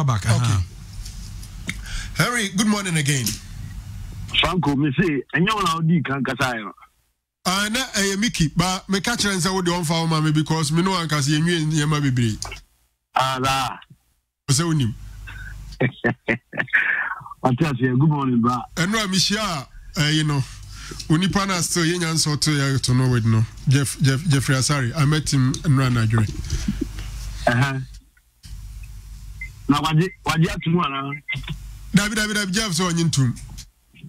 back. Okay. Harry, good morning again. Franco, me say, and you know di kan kasa yo. Na Mickey, but me catch and say what the on for mama because me no an kasa yenwie yema bebre. Ala. Say unim. Good morning, bro. And no, Michia, you know, Unipa na still yenyan so to know with no. Jeffrey Asari, I met him in Nigeria. Now, what you have to know? David Jeff so into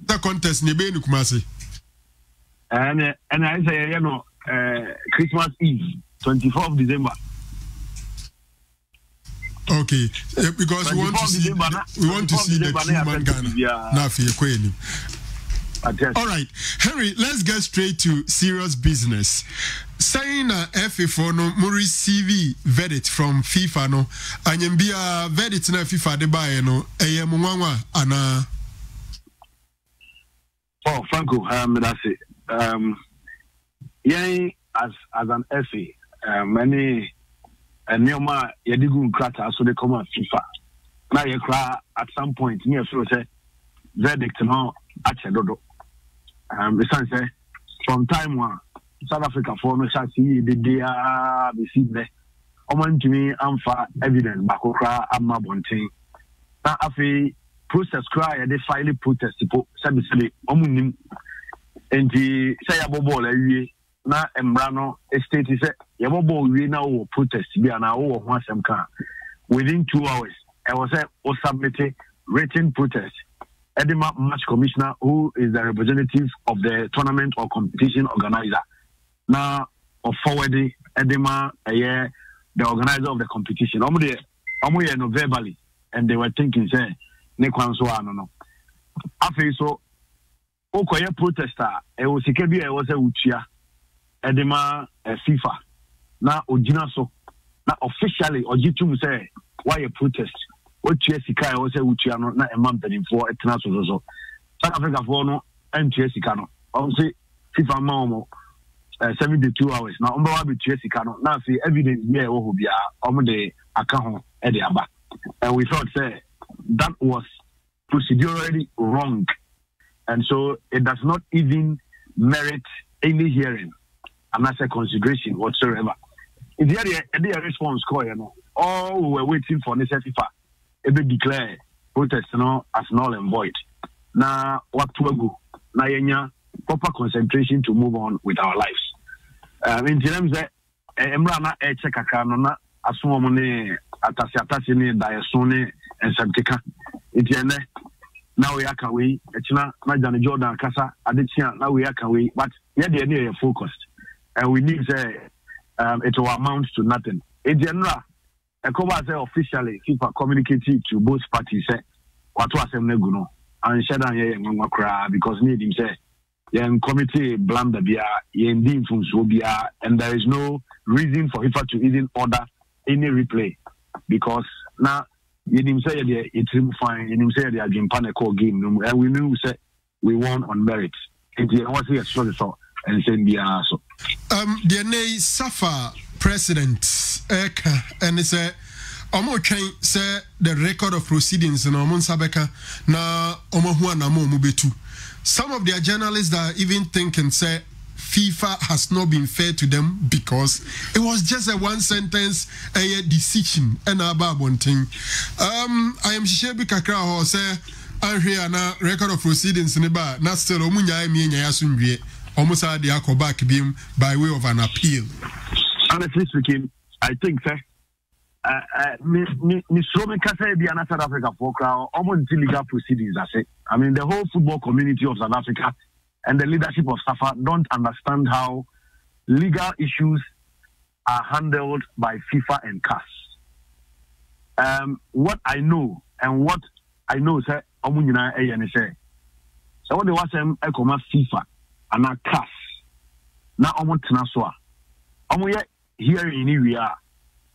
the contest ne be Kumasi. And I say, you know, Christmas Eve, 24th of December. Okay, because we want to see the true man Ghana. All right, Henry, let's get straight to serious business. Saying FA4 no mo receive verdict from FIFA no anyambia verdict na FIFA de buy no eye mo nwanwa ana. Oh, Franco, that's it. Yeah, as an FA, many Neoma Yadigun Krata, so they come on FIFA. Now you cry at some point near say verdict no Achedodo. The son say from time one South Africa for no shall see the day receive there. Oman to me amfa evidence bakokra amma bonten. Na afi process cry they file protest people say omunim enti say abobol awie na embra no state say yabobol wie na wo protest bi na wo ho asem kan within 2 hours I was say o submit written protest Edema Match Commissioner, who is the representative of the tournament or competition organizer. Now, of forwarding Edema, the organizer of the competition. Omo no verbally, and they were thinking, say, ne kwanso no. After so, okoye protester, was Kebi, was a Uchia, Edema FIFA. Now, Ojina so, now officially, Ojitum say, why a protest? What Chesika was a Uchiano, not a month and for a transfer. South Africa for no and Chesicano. Obviously, FIFA Momo 72 hours. Now, Umba with Chesicano. Now, see evidence here who be on the account at the Abba. And we thought, say, that was procedurally wrong. And so it does not even merit any hearing. And that's a consideration whatsoever. If you had a response call, you know, all we were waiting for this FIFA. Ebe declare protest no as null and void. Na what to go? Na yenya proper concentration to move on with our lives. In terms of emra na check akano na aso mo ne atase ne dayeso ne ensabteka. Itiene na we aka we etina na Johnny Jordan kasa adetia na we aka we but here dey dey focused and we need say it will amount to nothing. In general say officially FIFA communicated to both parties say what was neguno and shadan ye ngwakra because need him say yen committee blunder bia yen dim from Sobia and there is no reason for FIFA to even order any replay because now yen say it's fine yen say they are game game and we knew say we won on merit and was here so and send the so the nay Safa president Eka and it's a Omo train say the record of proceedings in Omon Sabeka na Omo Huana Mo Mubetu. Some of their journalists are even thinking say FIFA has not been fair to them because it was just a one sentence decision and about one thing. I am Shebi Kakra ho say Anhwe na record of proceedings in ba na still omunya emi nya yasunwie almost had the go back beam by way of an appeal. Honestly speaking, I think sir me so me can say be an South Africa for crowd almost legal proceedings. I mean the whole football community of South Africa and the leadership of SAFA don't understand how legal issues are handled by FIFA and CAS. What I know sir omunyina say so what they was FIFA and CAS na omotena so a omoye here in area.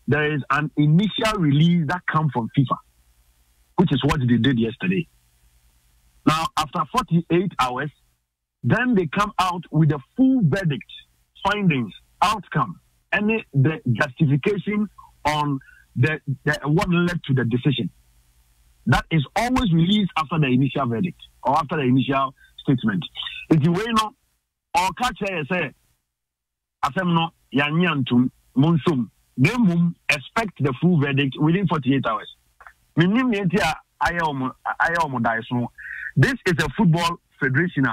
There is an initial release that comes from FIFA, which is what they did yesterday. Now, after 48 hours, then they come out with a full verdict, findings, outcome, and the justification on the what led to the decision. that is always released after the initial verdict or after the initial statement. If you know, or catch say, Asemno, Yanyantum, Monsum, Nemum, expect the full verdict within 48 hours. This is a football federation.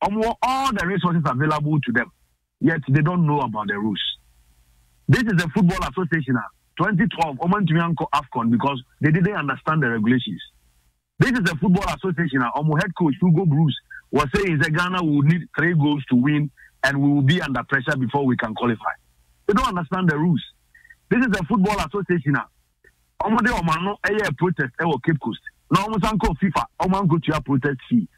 All the resources available to them, yet they don't know about the rules. This is a football association. 2012, AFCON because they didn't understand the regulations. This is a football association. Head coach Hugo Bruce was saying that Ghana will need 3 goals to win and we will be under pressure before we can qualify. They don't understand the rules. This is a football association. A protest at Cape Coast. Now, almost call FIFA. Almost go to your protest fee.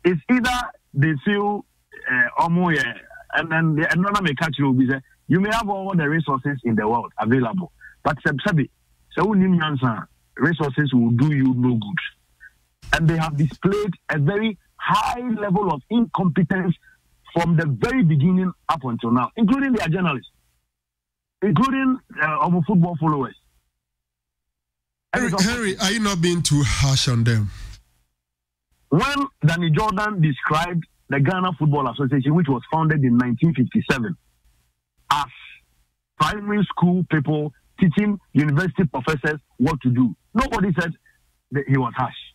It's either they feel and then another may catch you. You may have all the resources in the world available, but resources will do you no good. And they have displayed a very high level of incompetence from the very beginning up until now, including their journalists, including our football followers. Henry, are you not being too harsh on them? When Danny Jordan described the Ghana Football Association, which was founded in 1957, as primary school people teaching university professors what to do, nobody said that he was harsh.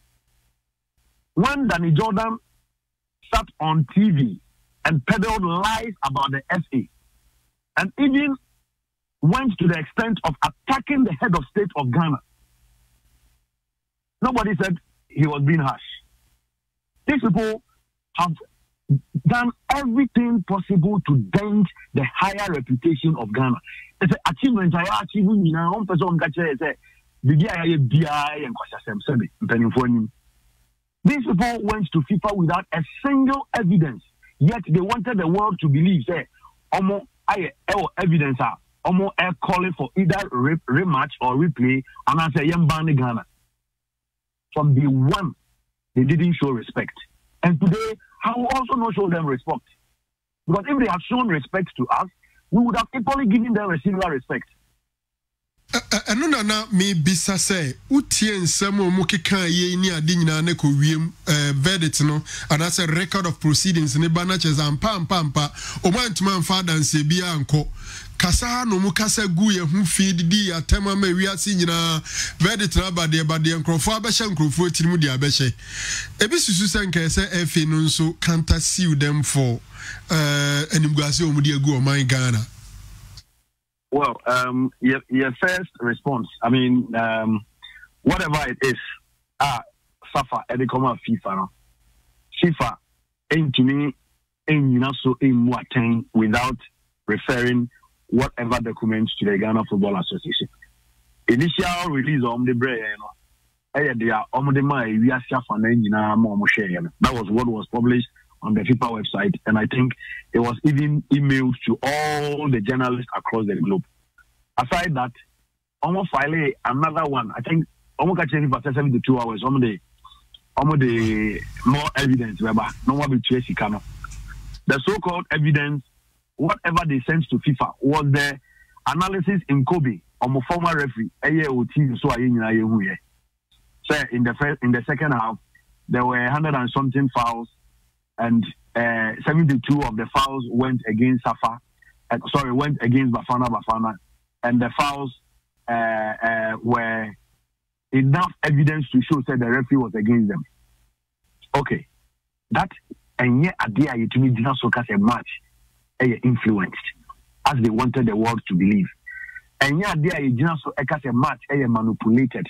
When Danny Jordan sat on TV and peddled lies about the FA, and even went to the extent of attacking the head of state of Ghana, nobody said he was being harsh. These people have done everything possible to dent the higher reputation of Ghana. It's an achievement I achieve now. One person can say, these people went to FIFA without a single evidence, yet they wanted the world to believe, say, evidence are calling for either rematch or replay, and I say, Ghana. From the one, they didn't show respect. And today, I will also not show them respect. Because if they had shown respect to us, we would have equally given them a similar respect. Eno na me bisa say utie nsem omo keka ye ni ade nyina na ko wiem verdict no and as a record of proceedings ne ba na cheza ampa omo antuma mfa danse bia anko kasa no mu kasa gu ye hu feed di atema ma wiase nyina verdict na ba de nkrofo abehye nkrofo tirimu di abehye ebi susu senka se efe no nso can't sue them for animguase omo di agu o man Ghana. Well, your first response, I mean, whatever it is, SAFA, they come out FIFA. No? FIFA ain't to me, ain't not so more attain without referring whatever documents to the Ghana Football Association. Initial release on the bread, they are on the my that was what was published on the FIFA website, and I think it was even emailed to all the journalists across the globe. Aside that, almost file another one. I think almost catching for 72 hours. Almost the more evidence. No more the so-called evidence, whatever they sent to FIFA, was the analysis in Kobe on a former referee. So in the second half, there were 100 and something fouls. And 72 of the fouls went against Safa. Went against Bafana. And the fouls were enough evidence to show that the referee was against them. Okay. That, and yet, idea to me did not so cast a match influenced, as they wanted the world to believe. And yet, idea did not so cast a match manipulated,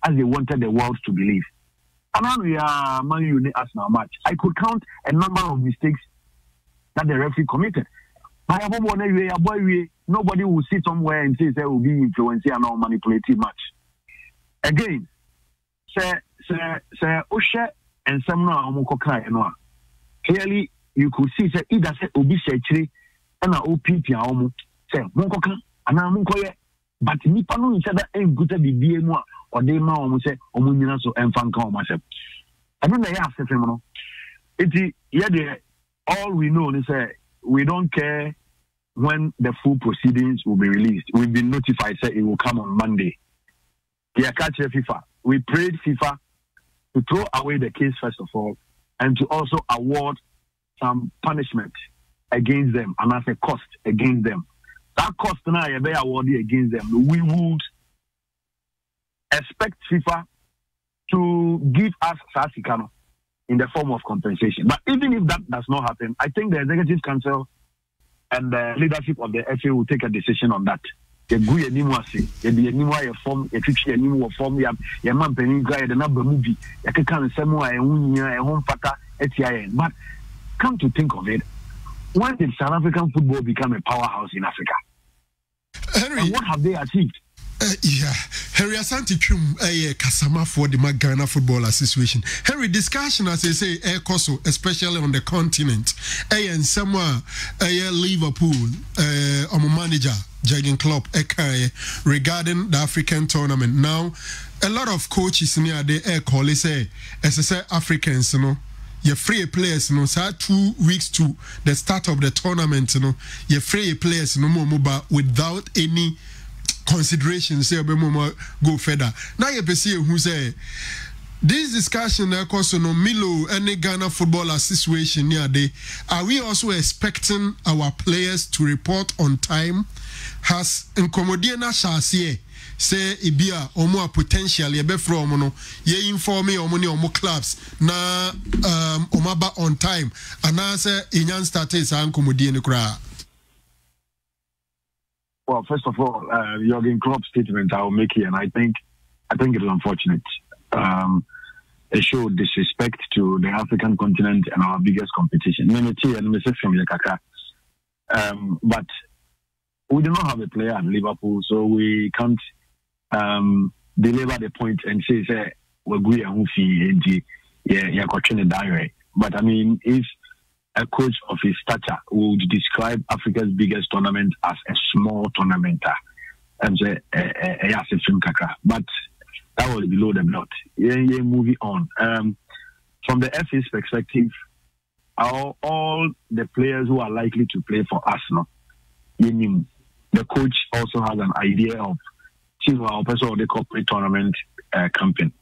as they wanted the world to believe. And now we are Man United as now match. I could count a number of mistakes that the referee committed. Nobody will sit somewhere and say there will be influencing and or manipulative match. Again, say Osha and some clearly you could see say either say Obi Shechri and a OPP say Monkoka and Munkoye, but nipa no nsa da enguta bibie mu a ode ma omo se omo nyina so emfanka omo se ado na ya asefem no enti ye de all we know is say we don't care when the full proceedings will be released. We've been notified that it will come on Monday. FIFA. We prayed FIFA to throw away the case first of all, and to also award some punishment against them and as a cost against them. That cost now you be awarded against them. We would expect FIFA to give us Sasikano in the form of compensation. But even if that does not happen, I think the Executive Council and the leadership of the FA will take a decision on that. But come to think of it, when did South African football become a powerhouse in Africa? Henry, and what have they achieved? Henry Asante Chum, Kasama for the Ghana Football Association. Henry, discussion, as I say, Koso, especially on the continent, and somewhere, Liverpool, manager, Jurgen Klopp, regarding the African tournament. Now, a lot of coaches near the call, say, as I say, Africans, you know, you're free players, you know, so 2 weeks to the start of the tournament, you know, you're free players, no more mobile without any consideration, say go further. Now you see who say this discussion because no Milo any Ghana Football Association near day. Are we also expecting our players to report on time? Has Incomodiana Shasie say ibia omo potential ye be from no ye inform me omo ni omo clubs na omaba on time and say inyan status Incomodiana kra. Well, first of all, Jurgen Klopp's statement I will make here, and I think it is unfortunate. It showed disrespect to the African continent and our biggest competition. But we do not have a player at Liverpool, so we can't deliver the point and say we're going to direct. But I mean, if a coach of his stature would describe Africa's biggest tournament as a small tournament, and say but that will be below the belt. Moving on. From the FA's perspective, all the players who are likely to play for Arsenal, the coach also has an idea of the corporate tournament campaign.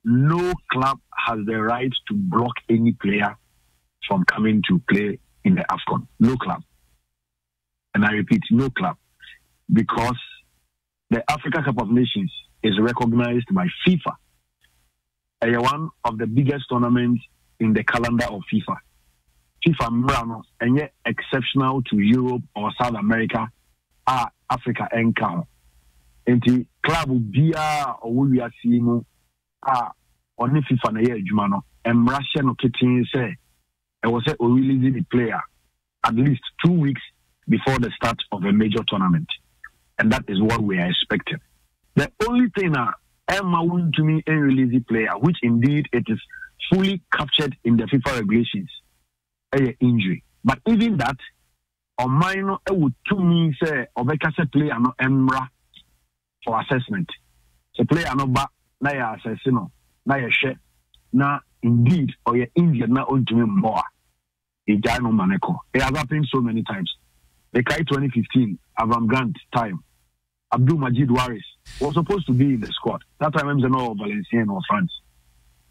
No club has the right to block any player from coming to play in the AFCON. No club. And I repeat, no club. Because the Africa Cup of Nations is recognized by FIFA as one of the biggest tournaments in the calendar of FIFA. FIFA Mrano, and yet exceptional to Europe or South America, are Africa encounter. And the club will be we are seeing on FIFA na year Jumano and Russia no kitchen say I was releasing the player at least 2 weeks before the start of a major tournament, and that is what we are expecting. The only thing Emma went to me and release the player, which indeed it is fully captured in the FIFA regulations, injury. But even that, on minor, it would to me say Obeka player no Emra for assessment. The player no back. Na ya assassino, na ya she, na indeed, or ya Indian na on to me more. It has happened so many times. The Kai 2015, Avram Grant time, Abdul Majid Waris was supposed to be in the squad. That time, I'm no Valenciennes or France.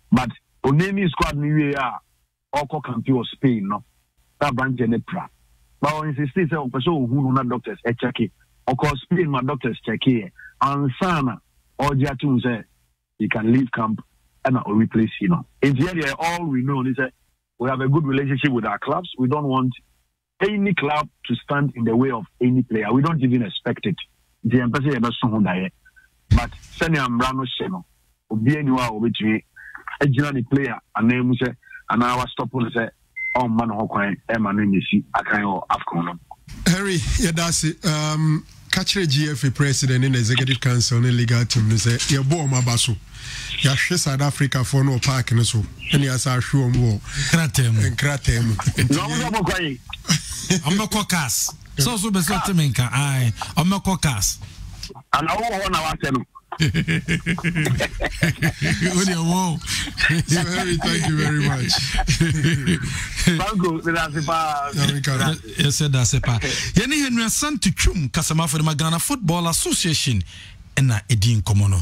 But Onemi squad ni ya Oko Campi or Spain, no. That branch in pra. But on insisted, say, person who no doctors, check it. Of course, Spain, my doctors check here. And Sana, or Jatun say, you can leave camp and I'll replace you. In the area, all we know is that we have a good relationship with our clubs. We don't want any club to stand in the way of any player. We don't even expect it. The embassy is not but send him Rano Sheno. Obi anywhere over to me. A journey player and name say and I was stopping say oh man Hokwan Emanisi Akayo Afcon. Harry, yeah, that's it. Catch the GFA president in the executive council and the legal team. They say, "You're born my basu. You're South Africa for no park and so." And yes, I show more. Kratem. I'm a caucus. So be something. I'm a caucus. And I want to Thank you very much. Yes, that's a pa. Yeni Henry Santi Chum Kasama for the Magana Football Association and Edin Komono.